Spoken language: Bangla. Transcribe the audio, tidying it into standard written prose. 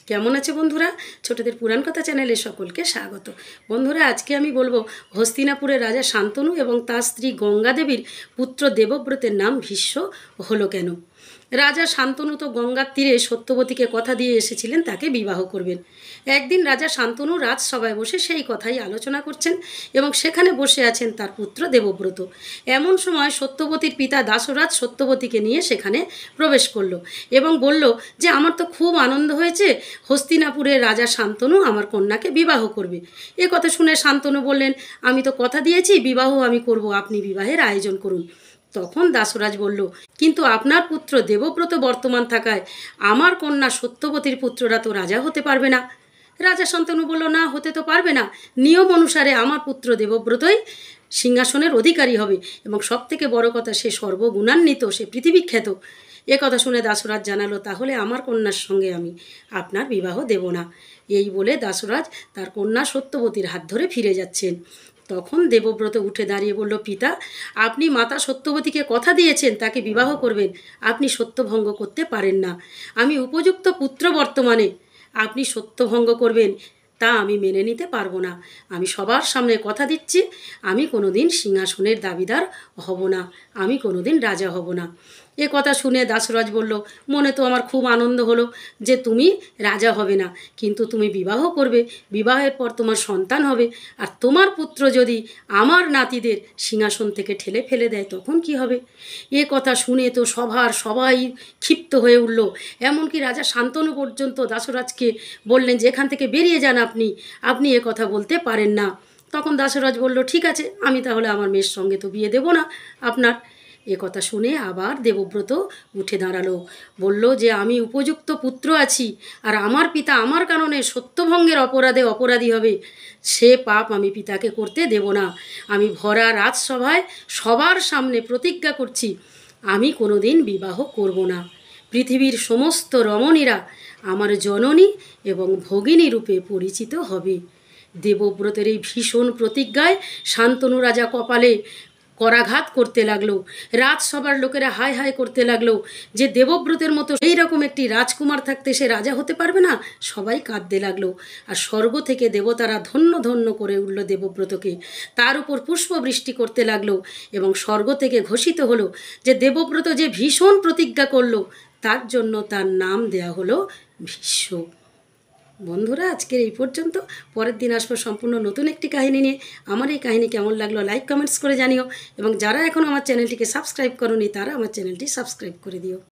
কেমন আছে বন্ধুরা? ছোটদের পুরাণ কথা চ্যানেলে সকলকে স্বাগত। বন্ধুরা, আজকে আমি বলবো হস্তিনাপুরের রাজা শান্তনু এবং তার স্ত্রী গঙ্গা দেবীর পুত্র দেবব্রতের নাম ভীষ্ম হলো কেন। রাজা শান্তনু তো গঙ্গার তীরে সত্যবতীকে কথা দিয়ে এসেছিলেন তাকে বিবাহ করবেন। একদিন রাজা শান্তনু রাজসভায় বসে সেই কথাই আলোচনা করছেন এবং সেখানে বসে আছেন তার পুত্র দেবব্রত। এমন সময় সত্যবতীর পিতা দাসরাজ সত্যবতীকে নিয়ে সেখানে প্রবেশ করলো এবং বলল যে আমার তো খুব আনন্দ হয়েছে, হস্তিনাপুরের রাজা শান্তনু আমার কন্যাকে বিবাহ করবে। এ কথা শুনে শান্তনু বললেন, আমি তো কথা দিয়েছি বিবাহ আমি করব, আপনি বিবাহের আয়োজন করুন। তখন দাসরাজ বলল, কিন্তু আপনার পুত্র দেবব্রত বর্তমান থাকায় আমার কন্যা সত্যবতীর পুত্ররা তো রাজা হতে পারবে না। রাজা শান্তনু বলল, না, হতে তো পারবে না। নিয়ম অনুসারে আমার পুত্র দেবব্রতই সিংহাসনের অধিকারী হবে এবং সব থেকে বড় কথা, সে সর্বগুণান্বিত, সে পৃথিবীখ্যাত। এ কথা শুনে দাসরাজ জানালো, তাহলে আমার কন্যার সঙ্গে আমি আপনার বিবাহ দেব না। এই বলে দাসরাজ তার কন্যা সত্যবতীর হাত ধরে ফিরে যাচ্ছেন। তখন দেবব্রত উঠে দাঁড়িয়ে বলল, পিতা, আপনি মাতা সত্যবতীকে কথা দিয়েছেন তাকে বিবাহ করবেন, আপনি সত্যভঙ্গ করতে পারেন না। আমি উপযুক্ত পুত্র বর্তমানে, আপনি সত্যভঙ্গ করবেন তা আমি মেনে নিতে পারবো না। আমি সবার সামনে কথা দিচ্ছি, আমি কোনোদিন সিংহাসনের দাবিদার হব না, আমি কোনোদিন রাজা হব না। এ কথা শুনে দাসরাজ বলল, মনে তো আমার খুব আনন্দ হলো যে তুমি রাজা হবে না, কিন্তু তুমি বিবাহ করবে, বিবাহের পর তোমার সন্তান হবে, আর তোমার পুত্র যদি আমার নাতিদের সিংহাসন থেকে ঠেলে ফেলে দেয় তখন কি হবে। এ কথা শুনে তো সবাই ক্ষিপ্ত হয়ে উঠল। এমনকি রাজা শান্তনু পর্যন্ত দাসরাজকে বললেন যে এখান থেকে বেরিয়ে যান, আপনি এ কথা বলতে পারেন না। তখন দাসরাজ বলল, ঠিক আছে, আমি তাহলে আমার মেয়ের সঙ্গে তো বিয়ে দেব না আপনার। এ কথা শুনে আবার দেবব্রত উঠে দাঁড়ালো, বলল যে আমি উপযুক্ত পুত্র আছি, আর আমার পিতা আমার কারণে সত্যভঙ্গের অপরাধে অপরাধী হবে, সে পাপ আমি পিতাকে করতে দেব না। আমি ভরা রাজসভায় সবার সামনে প্রতিজ্ঞা করছি, আমি কোনোদিন বিবাহ করব না। পৃথিবীর সমস্ত রমণীরা আমার জননী এবং ভগিনী রূপে পরিচিত হবে। দেবব্রতের এই ভীষণ প্রতিজ্ঞায় শান্তনু রাজা কপালে করাঘাত করতে লাগলো। রাজসভার লোকেরা হায় হায় করতে লাগলো যে দেবব্রতের মতো এইরকম একটি রাজকুমার থাকতে সে রাজা হতে পারবে না। সবাই কাঁদতে লাগলো, আর স্বর্গ থেকে দেবতারা ধন্য ধন্য করে উঠল দেবব্রতকে, তার উপর পুষ্পবৃষ্টি করতে লাগলো এবং স্বর্গ থেকে ঘোষিত হলো যে দেবব্রত যে ভীষণ প্রতিজ্ঞা করলো তার জন্য তার নাম দেয়া হলো ভীষ্ম। বন্ধুরা, আজকের এই পর্যন্ত। পরের দিন আসবো সম্পূর্ণ নতুন একটি কাহিনী নিয়ে। আমার এই কাহিনী কেমন লাগলো লাইক কমেন্টস করে জানিও, এবং যারা এখনও আমার চ্যানেলটিকে সাবস্ক্রাইব করোনি তারা আমার চ্যানেলটি সাবস্ক্রাইব করে দিও।